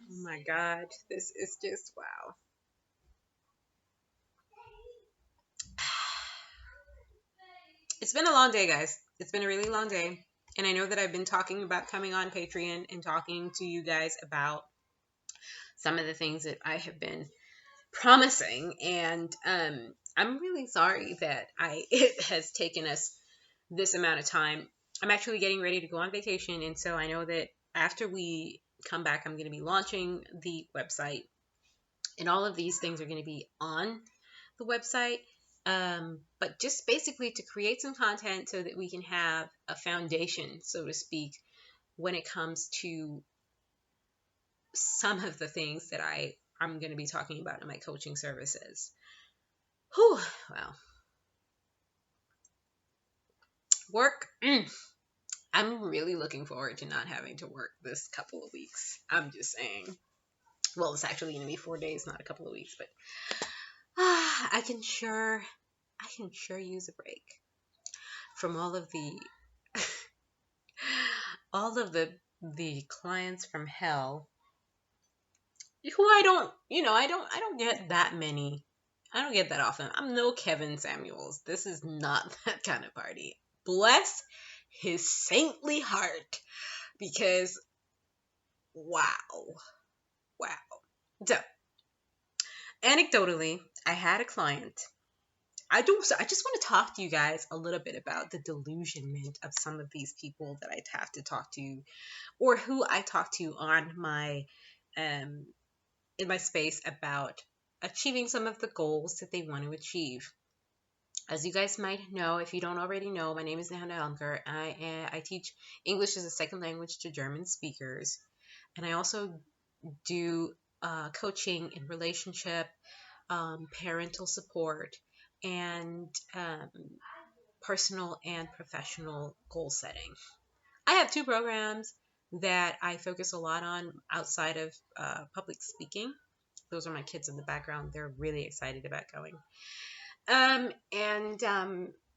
Oh my God, this is just wow. It's been a long day, guys. It's been a really long day. And I know that I've been talking about coming on Patreon and talking to you guys about some of the things that I have been promising. And I'm really sorry that it has taken us this amount of time. I'm actually getting ready to go on vacation. And so I know that after we come back, I'm going to be launching the website. And all of these things are going to be on the website. But just basically to create some content so that we can have a foundation, so to speak, when it comes to some of the things that I'm going to be talking about in my coaching services. Whew, well, work. I'm really looking forward to not having to work this couple of weeks. I'm just saying. Well, it's actually going to be 4 days, not a couple of weeks, but I can sure use a break from all of the clients from hell who I don't get that many. I don't get that often. I'm no Kevin Samuels. This is not that kind of party. Bless his saintly heart, because wow. Wow. So, anecdotally, I had a client. I just want to talk to you guys a little bit about the delusionment of some of these people that I have to talk to, or who I talk to on my um in my space about achieving some of the goals that they want to achieve. As you guys might know, if you don't already know, my name is Nahana Elmker. I teach English as a second language to German speakers, and I also do coaching in relationship, parental support, and personal and professional goal setting. I have two programs that I focus a lot on outside of public speaking. Those are my kids in the background. They're really excited about going. And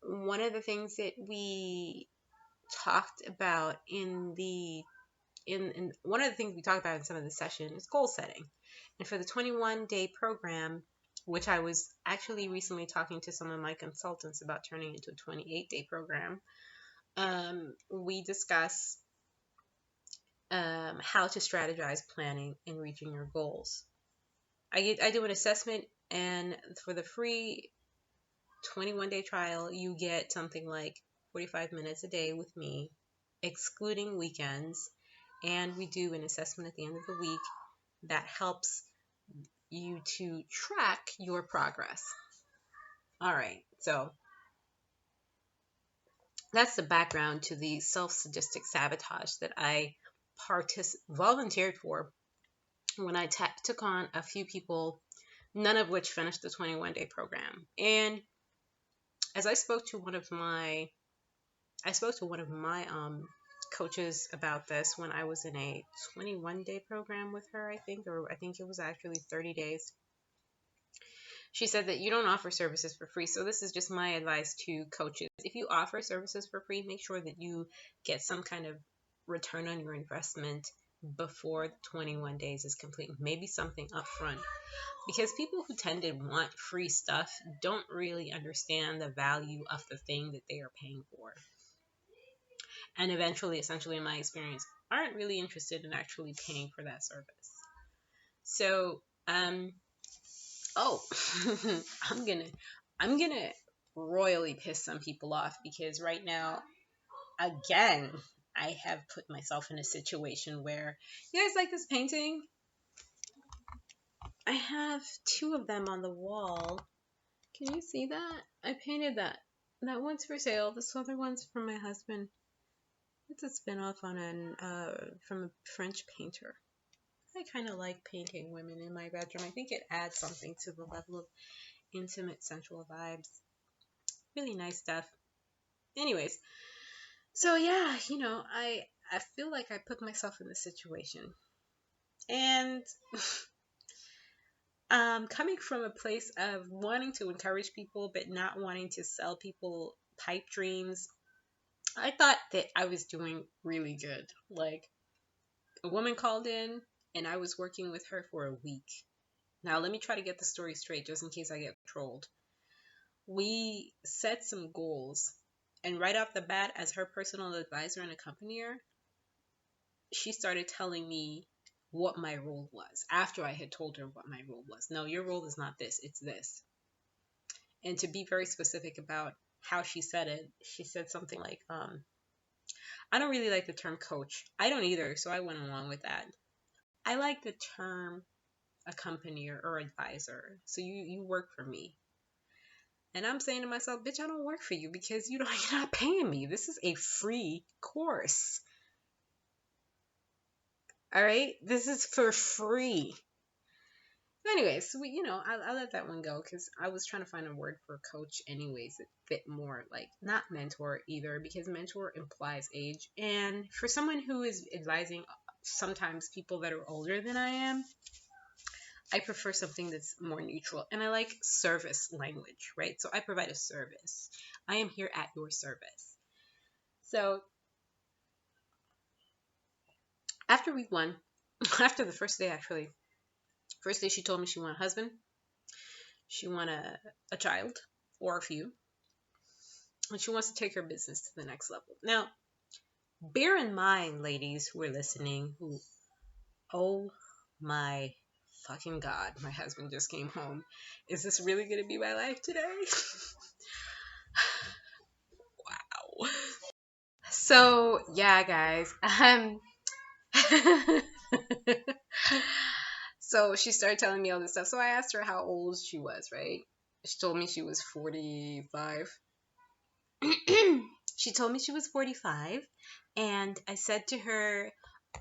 one of the things that we talked about in one of the things we talked about in some of the session is goal setting. And for the 21-day program, which I was actually recently talking to some of my consultants about turning into a 28-day program, we discuss how to strategize planning and reaching your goals. I do an assessment, and for the free 21-day trial, you get something like 45 minutes a day with me, excluding weekends. And we do an assessment at the end of the week that helps you to track your progress. All right, so that's the background to the self-sadistic sabotage that I volunteered for when I took on a few people, none of which finished the 21-day program. And as I spoke to one of my coaches about this when I was in a 21-day program with her, I think it was actually 30 days. She said that you don't offer services for free. So this is just my advice to coaches. If you offer services for free, make sure that you get some kind of return on your investment before the 21 days is complete. Maybe something upfront. Because people who tend to want free stuff don't really understand the value of the thing that they are paying for. And eventually, essentially, in my experience, aren't really interested in actually paying for that service. So, oh, I'm gonna, I'm gonna royally piss some people off because right now, again, I have put myself in a situation where you guys like this painting. I have two of them on the wall. Can you see that? I painted that. That one's for sale. This other one's from my husband. It's a spin-off on from a French painter. I kind of like painting women in my bedroom. I think it adds something to the level of intimate, sensual vibes. Really nice stuff. Anyways, so yeah, I feel like I put myself in this situation, and coming from a place of wanting to encourage people but not wanting to sell people pipe dreams, I thought that I was doing really good. Like, a woman called in and I was working with her for a week. Now, let me try to get the story straight just in case I get trolled. We set some goals, and right off the bat, as her personal advisor and accompanier, she started telling me what my role was after I had told her what my role was. No, your role is not this, it's this. And to be very specific about how she said it, she said something like, I don't really like the term coach. I don't either, so I went along with that. I like the term accompanier or advisor. So you work for me. And I'm saying to myself, bitch, I don't work for you because you're not paying me. This is a free course. All right? This is for free. Anyways, I let that one go because I was trying to find a word for coach anyways that fit more, like not mentor either, because mentor implies age. And for someone who is advising sometimes people that are older than I am, I prefer something that's more neutral. And I like service language, right? So I provide a service. I am here at your service. So after week one, after the first day actually, first day she told me she wanted a husband, she wanted a child or a few, and she wants to take her business to the next level. Now, bear in mind, ladies who are listening, oh my fucking God, my husband just came home. Is this really going to be my life today? Wow. So, yeah, guys. So she started telling me all this stuff. So I asked her how old she was, right? She told me she was 45. She told me she was 45. And I said to her,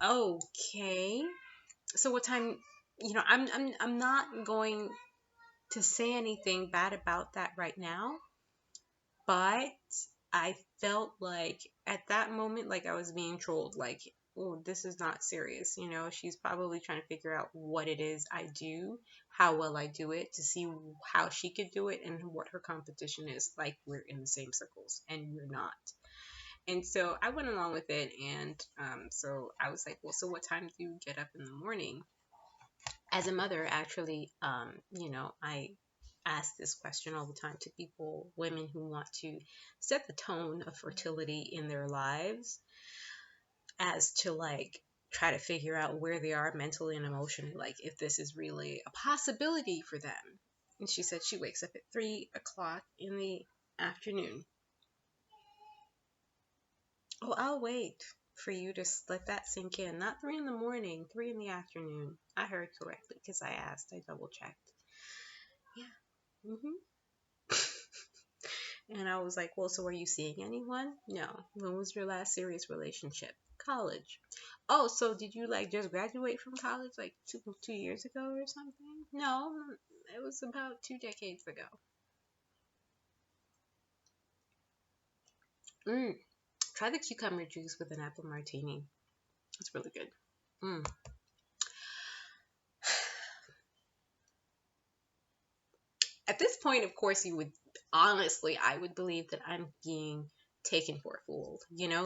okay. So what time, I'm not going to say anything bad about that right now. But I felt like at that moment, like I was being trolled, like, oh, this is not serious. She's probably trying to figure out what it is I do, how well I do it, to see how she could do it and what her competition is. Like, we're in the same circles and we're not. And so I went along with it. And so I was like, well, so what time do you get up in the morning? As a mother, actually, I ask this question all the time to people, women who want to set the tone of fertility in their lives, as to like try to figure out where they are mentally and emotionally, like if this is really a possibility for them. And she said she wakes up at 3 o'clock in the afternoon. Oh, I'll wait for you to let that sink in. Not 3 in the morning, 3 in the afternoon. I heard correctly because I asked, I double checked. Yeah. And I was like, well, so are you seeing anyone? No. When was your last serious relationship? College. Oh, so did you like just graduate from college like two years ago or something? No, it was about 2 decades ago. Try the cucumber juice with an apple martini. It's really good. At this point, of course, I would believe that I'm being taken for a fool.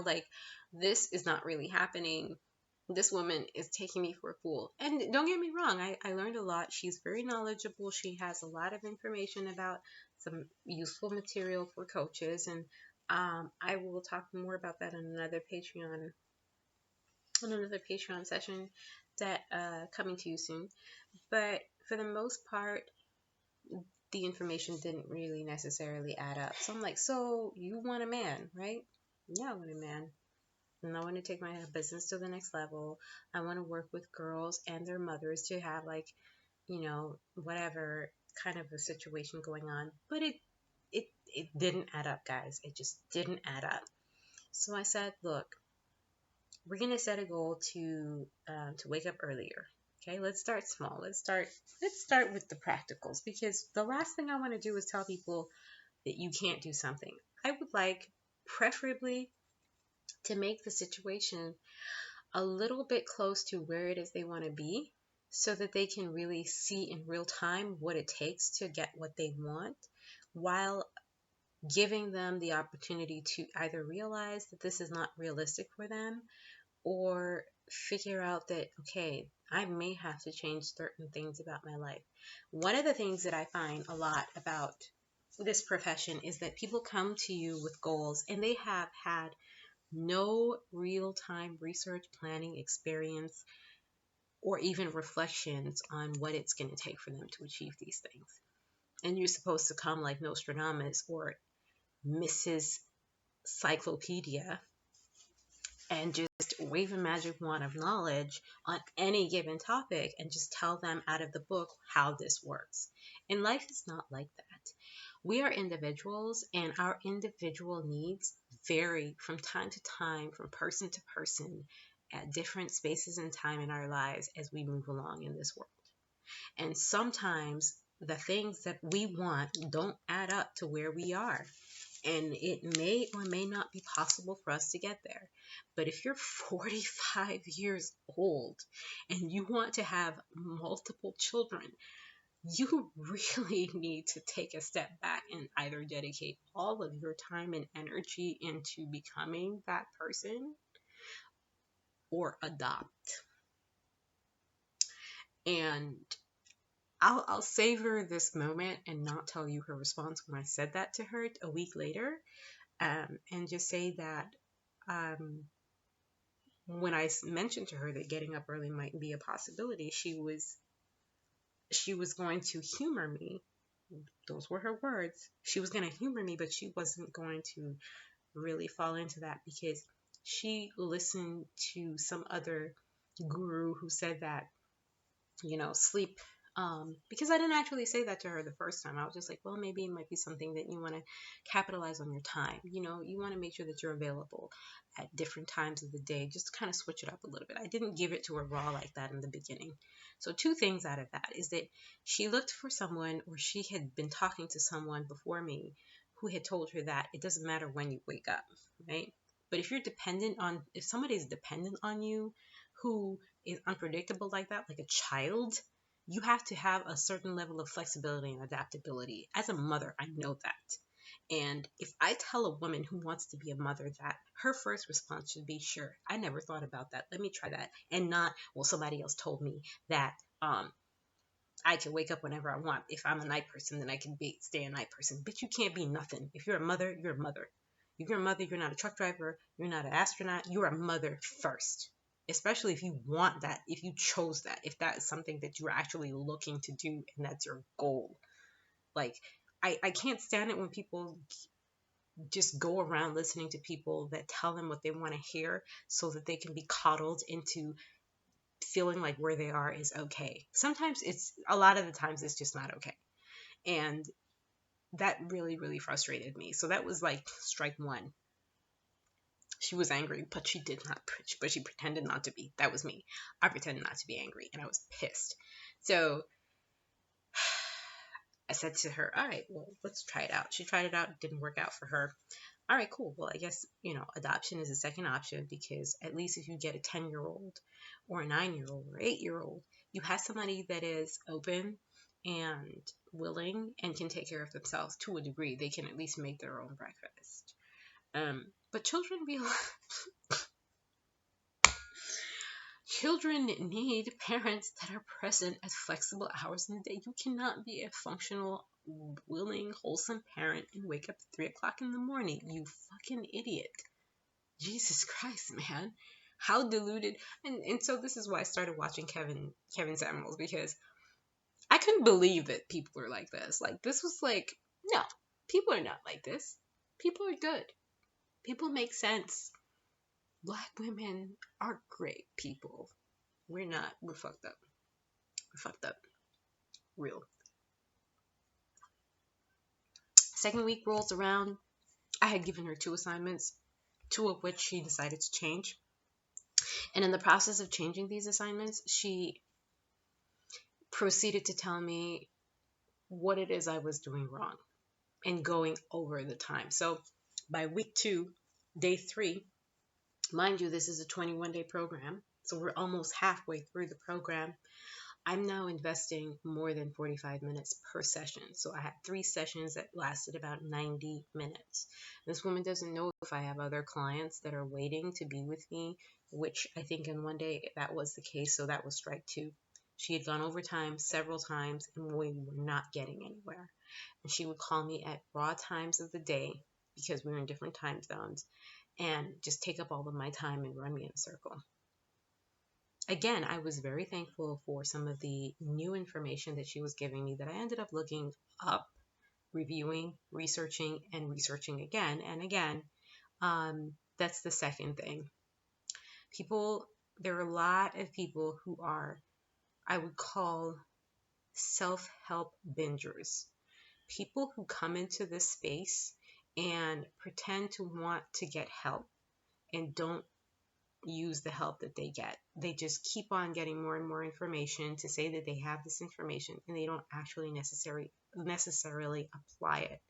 Like, this is not really happening. This woman is taking me for a fool. And don't get me wrong, I learned a lot. She's very knowledgeable. She has a lot of information about some useful material for coaches. And I will talk more about that on another Patreon session that coming to you soon. But for the most part, the information didn't really necessarily add up. So I'm like, so you want a man, right? Yeah, I want a man. And I want to take my business to the next level. I want to work with girls and their mothers to have like, whatever kind of a situation going on. But it didn't add up, guys. It just didn't add up. So I said, look, we're gonna set a goal to wake up earlier. Okay, let's start small. Let's start with the practicals, because the last thing I want to do is tell people that you can't do something. I would like, preferably, to make the situation a little bit close to where it is they want to be, so that they can really see in real time what it takes to get what they want, while giving them the opportunity to either realize that this is not realistic for them, or figure out that, okay, I may have to change certain things about my life. One of the things that I find a lot about this profession is that people come to you with goals and they have had no real time research, planning, experience, or even reflections on what it's going to take for them to achieve these things. And you're supposed to come like Nostradamus or Mrs. Cyclopedia and just wave a magic wand of knowledge on any given topic and just tell them out of the book how this works. And life is not like that. We are individuals, and our individual needs vary from time to time, from person to person, at different spaces and time in our lives as we move along in this world. And sometimes the things that we want don't add up to where we are. And it may or may not be possible for us to get there. But if you're 45 years old and you want to have multiple children, you really need to take a step back and either dedicate all of your time and energy into becoming that person or adopt. And I'll savor this moment and not tell you her response when I said that to her a week later, and just say that when I mentioned to her that getting up early might be a possibility, she was going to humor me. Those were her words. She was going to humor me, but she wasn't going to really fall into that because she listened to some other guru who said that, sleep. Because I didn't actually say that to her the first time. I was just like, well, maybe it might be something that you want to capitalize on your time. You want to make sure that you're available at different times of the day, just to kind of switch it up a little bit. I didn't give it to her raw like that in the beginning. So two things out of that is that she looked for someone, or she had been talking to someone before me who had told her that it doesn't matter when you wake up, right? But if somebody's dependent on you, who is unpredictable like that, like a child, you have to have a certain level of flexibility and adaptability. As a mother, I know that. And if I tell a woman who wants to be a mother that, her first response should be, sure, I never thought about that. Let me try that. And not, well, somebody else told me that I can wake up whenever I want. If I'm a night person, then I can stay a night person. But you can't be nothing. If you're a mother, you're a mother. If you're a mother, you're not a truck driver. You're not an astronaut. You're a mother first. Especially if you want that, if you chose that, if that is something that you're actually looking to do and that's your goal. Like, I can't stand it when people just go around listening to people that tell them what they want to hear so that they can be coddled into feeling like where they are is okay. A lot of the times it's just not okay. And that really, really frustrated me. So that was like strike one. She was angry, but she did not, but she pretended not to be. That was me. I pretended not to be angry, and I was pissed. So I said to her, all right, well, let's try it out. She tried it out. It didn't work out for her. All right, cool. Well, I guess, adoption is a second option, because at least if you get a 10-year-old or a 9-year-old or 8-year-old, you have somebody that is open and willing and can take care of themselves to a degree. They can at least make their own breakfast. But children need parents that are present at flexible hours in the day. You cannot be a functional, willing, wholesome parent and wake up at 3 o'clock in the morning. You fucking idiot. Jesus Christ, man. How deluded. And so this is why I started watching Kevin Samuels, because I couldn't believe that people are like this. Like, this was like, no, people are not like this. People are good. People make sense. Black women are great people. We're not. We're fucked up. We're fucked up. Real. Second week rolls around. I had given her 2 assignments, 2 of which she decided to change. And in the process of changing these assignments, she proceeded to tell me what it is I was doing wrong and going over the time. So by week 2, day 3, mind you, this is a 21-day program. So we're almost halfway through the program. I'm now investing more than 45 minutes per session. So I had 3 sessions that lasted about 90 minutes. This woman doesn't know if I have other clients that are waiting to be with me, which I think in one day that was the case. So that was strike 2. She had gone overtime several times and we were not getting anywhere. And she would call me at raw times of the day because we were in different time zones and just take up all of my time and run me in a circle. Again, I was very thankful for some of the new information that she was giving me that I ended up looking up, reviewing, researching, and researching again and again. That's the second thing. There are a lot of people who are, I would call, self-help bingers. People who come into this space and pretend to want to get help and don't use the help that they get. They just keep on getting more and more information to say that they have this information and they don't actually necessarily apply it.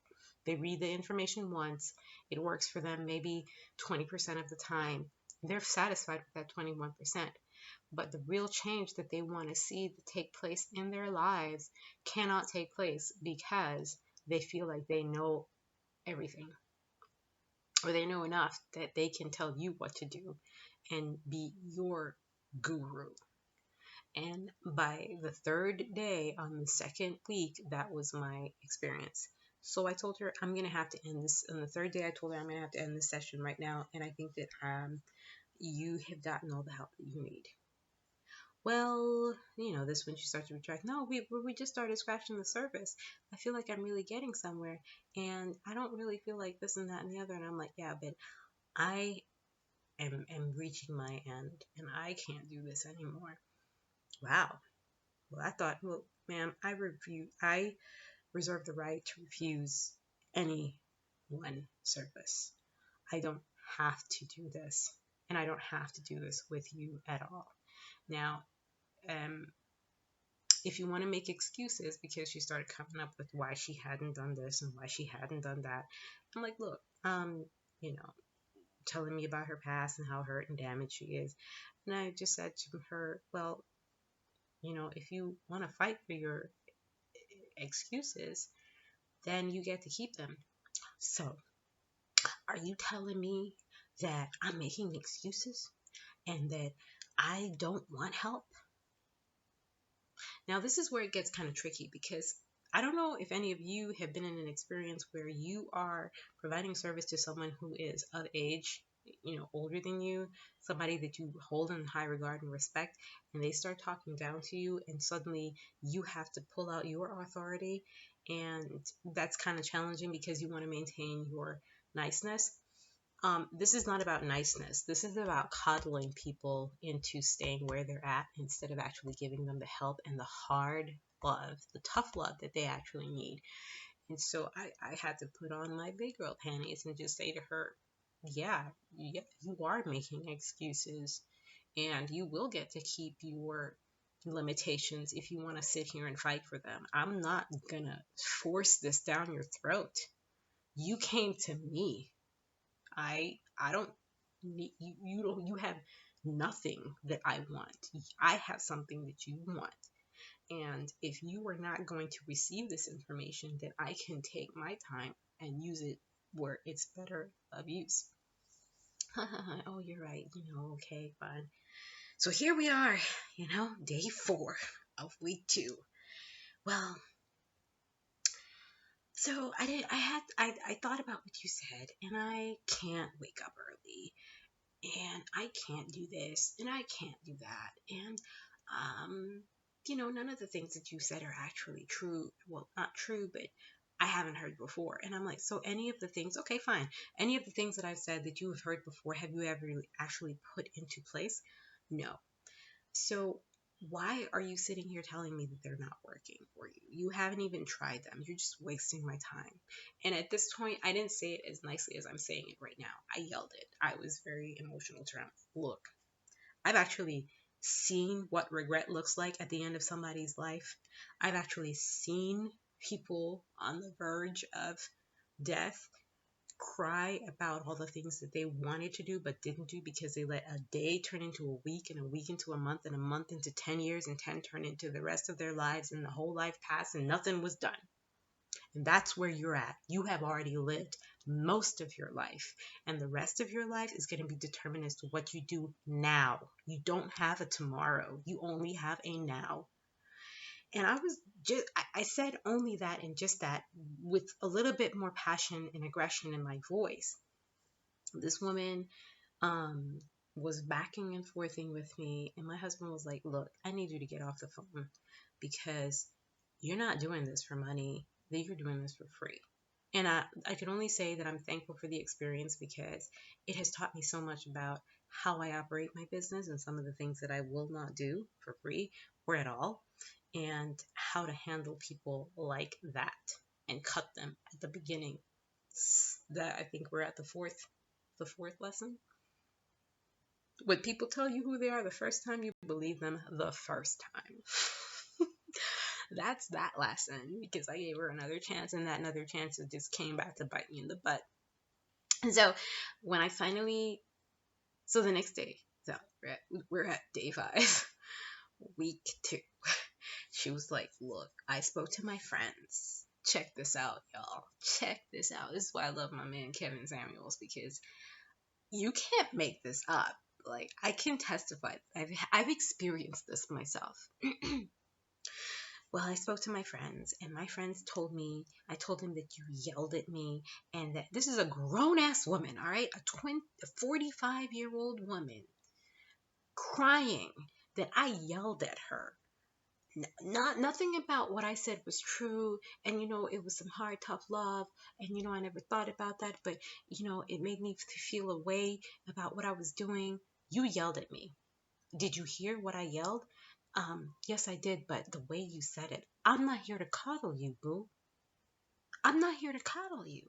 They read the information once, it works for them maybe 20% of the time. They're satisfied with that 21%. But the real change that they want to see to take place in their lives cannot take place because they feel like they know everything, or they know enough that they can tell you what to do and be your guru. And by the third day on the second week, that was my experience. So I told her I'm going to have to end this. On the third day, I told her I'm going to have to end this session right now. And I think that you have gotten all the help that you need. Well, this when she started to retract. No, we just started scratching the surface. I feel like I'm really getting somewhere. And I don't really feel like this and that and the other. And I'm like, yeah, but I am reaching my end and I can't do this anymore. Wow. Well, I thought, well, ma'am, I reserve the right to refuse any one service. I don't have to do this, and I don't have to do this with you at all. Now, if you want to make excuses because she started coming up with why she hadn't done this and why she hadn't done that, I'm like, look, telling me about her past and how hurt and damaged she is. And I just said to her, well, if you want to fight for your excuses, then you get to keep them. So, are you telling me that I'm making excuses and that I don't want help? Now, this is where it gets kind of tricky because I don't know if any of you have been in an experience where you are providing service to someone who is of age, older than you, somebody that you hold in high regard and respect, and they start talking down to you, and suddenly you have to pull out your authority, and that's kind of challenging because you want to maintain your niceness. This is not about niceness. This is about coddling people into staying where they're at instead of actually giving them the help and the hard love, the tough love that they actually need. And so I had to put on my big girl panties and just say to her, yeah, you are making excuses and you will get to keep your limitations if you want to sit here and fight for them. I'm not going to force this down your throat. You came to me. I don't need you have nothing that I want. I have something that you want. And if you are not going to receive this information, then I can take my time and use it where it's better of use. Oh, you're right. Okay, fine. So here we are, day 4 of week 2. Well, so I thought about what you said, and I can't wake up early, and I can't do this, and I can't do that, and none of the things that you said are actually true. Well, not true, but I haven't heard before. And I'm like, so any of the things, okay, fine. Any of the things that I've said that you have heard before, have you ever actually put into place? No. So why are you sitting here telling me that they're not working for you? You haven't even tried them. You're just wasting my time. And at this point, I didn't say it as nicely as I'm saying it right now. I yelled it. I was very emotional to them. Look, I've actually seen what regret looks like at the end of somebody's life. I've actually seen people on the verge of death cry about all the things that they wanted to do but didn't do because they let a day turn into a week and a week into a month and a month into 10 years and 10 turn into the rest of their lives and the whole life passed and nothing was done. And that's where you're at. You have already lived most of your life, and the rest of your life is going to be determined as to what you do now. You don't have a tomorrow. You only have a now. And I said only that and just that with a little bit more passion and aggression in my voice. This woman was backing and forthing with me, and my husband was like, look, I need you to get off the phone because you're not doing this for money, that you're doing this for free. And I can only say that I'm thankful for the experience because it has taught me so much about how I operate my business and some of the things that I will not do for free or at all, and how to handle people like that and cut them at the beginning. That I think we're at the fourth lesson. When people tell you who they are the first time, you believe them the first time. That's that lesson, because I gave her another chance, and that another chance it just came back to bite me in the butt. And so when I finally, so the next day, so we're at day 5, week 2. She was like, look, I spoke to my friends. Check this out, y'all. Check this out. This is why I love my man Kevin Samuels, because you can't make this up. Like, I can testify. I've experienced this myself. Well, I spoke to my friends, and my friends told me, I told them that you yelled at me, and that this is a grown-ass woman, all right? A 45-year-old woman crying that I yelled at her. Nothing about what I said was true, and it was some hard, tough love, and I never thought about that, but it made me feel a way about what I was doing. You yelled at me. Did you hear what I yelled? Yes, I did, but the way you said it, I'm not here to coddle you, boo. I'm not here to coddle you.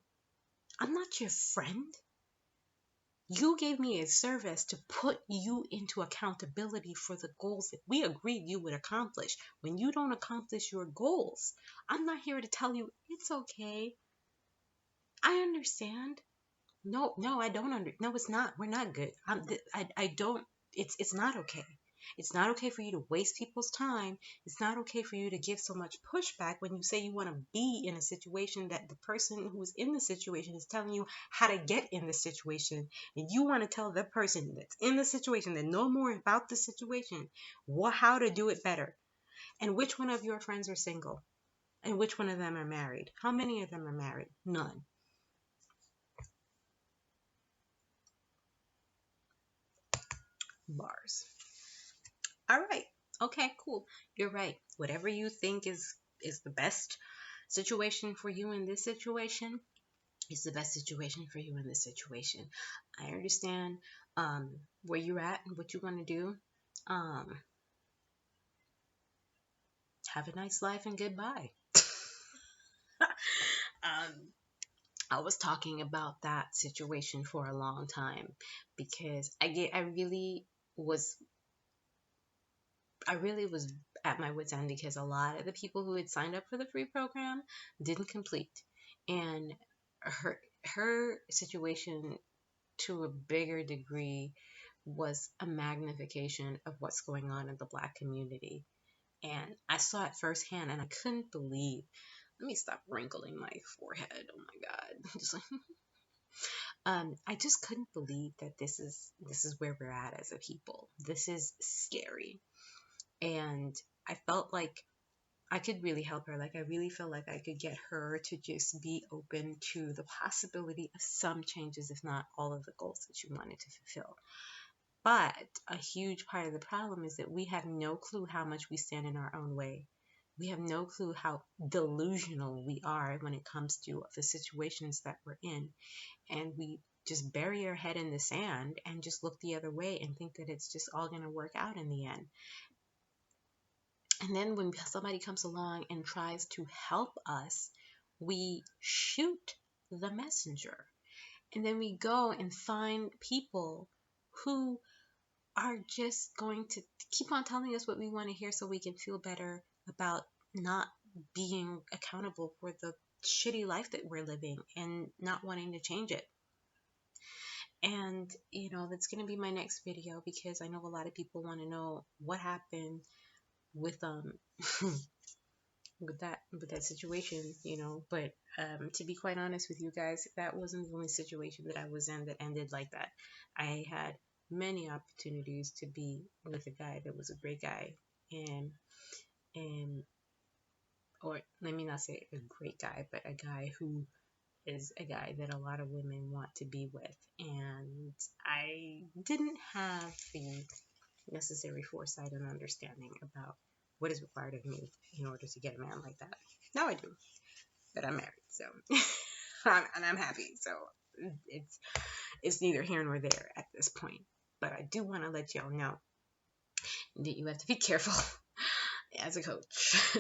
I'm not your friend. You gave me a service to put you into accountability for the goals that we agreed you would accomplish. When you don't accomplish your goals, I'm not here to tell you it's okay. I understand. No, I don't no, it's not. We're not good. I don't, it's not okay. It's not okay for you to waste people's time. It's not okay for you to give so much pushback when you say you want to be in a situation that the person who's in the situation is telling you how to get in the situation. And you want to tell the person that's in the situation that know more about the situation how to do it better. And which one of your friends are single? And which one of them are married? How many of them are married? None. Bars. All right. Okay, cool. You're right. Whatever you think is the best situation for you in this situation is the best situation for you in this situation. I understand where you're at and what you're going to do. Have a nice life and goodbye. I was talking about that situation for a long time because I really was at my wit's end because a lot of the people who had signed up for the free program didn't complete. And her situation, to a bigger degree, was a magnification of what's going on in the Black community. And I saw it firsthand, and I couldn't believe. Let me stop wrinkling my forehead. Oh my God! Just like, I just couldn't believe that this is where we're at as a people. This is scary. And I felt like I could really help her. Like, I really felt like I could get her to just be open to the possibility of some changes, if not all of the goals that she wanted to fulfill. But a huge part of the problem is that we have no clue how much we stand in our own way. We have no clue how delusional we are when it comes to the situations that we're in. And we just bury our head in the sand and just look the other way and think that it's just all going to work out in the end. And then when somebody comes along and tries to help us, we shoot the messenger. And then we go and find people who are just going to keep on telling us what we want to hear so we can feel better about not being accountable for the shitty life that we're living and not wanting to change it. And, that's going to be my next video, because I know a lot of people want to know what happened with with that situation, but to be quite honest with you guys, that wasn't the only situation that I was in that ended like that. I had many opportunities to be with a guy that was a great guy, and or let me not say a great guy, but a guy who is a guy that a lot of women want to be with. And I didn't have the necessary foresight and understanding about what is required of me in order to get a man like that. Now I do, but I'm married, so and I'm happy. So it's neither here nor there at this point. But I do want to let y'all know that you have to be careful as a coach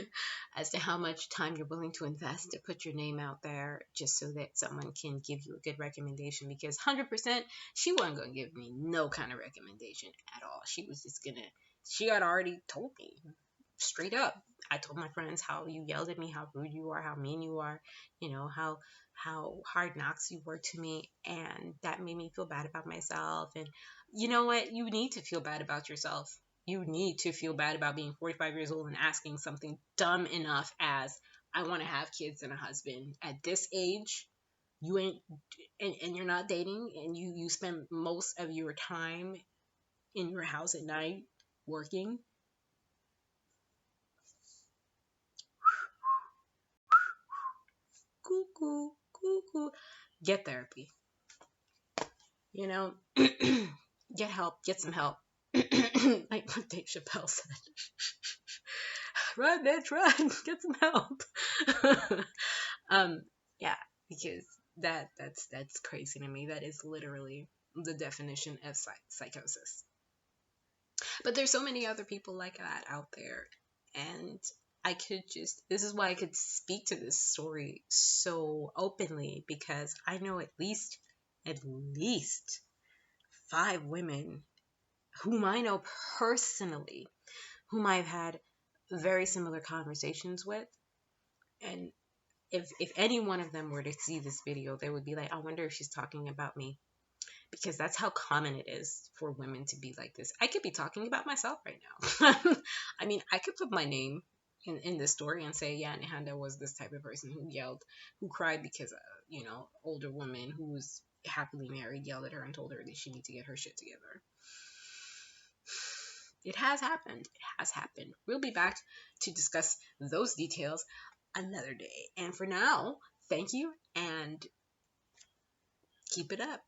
as to how much time you're willing to invest to put your name out there just so that someone can give you a good recommendation, because 100% she wasn't going to give me no kind of recommendation at all. She was just she had already told me straight up. I told my friends how you yelled at me, how rude you are, how mean you are, how hard knocks you were to me, and that made me feel bad about myself. And you know what? You need to feel bad about yourself. You need to feel bad about being 45 years old and asking something dumb enough as, I want to have kids and a husband. At this age, you ain't, and you're not dating, and you spend most of your time in your house at night working. Cuckoo, cuckoo. Get therapy. Get help. Get some help. Like what Dave Chappelle said. Run, bitch, run. Get some help. Yeah, because that's crazy to me. That is literally the definition of psychosis. But there's so many other people like that out there, and this is why I could speak to this story so openly, because I know at least 5 women whom I know personally, whom I've had very similar conversations with. And if any one of them were to see this video, they would be like, I wonder if she's talking about me. Because that's how common it is for women to be like this. I could be talking about myself right now. I mean, I could put my name in this story and say, yeah, Nehanda was this type of person who cried because older woman who was happily married yelled at her and told her that she needs to get her shit together. It has happened. It has happened. We'll be back to discuss those details another day. And for now, thank you and keep it up.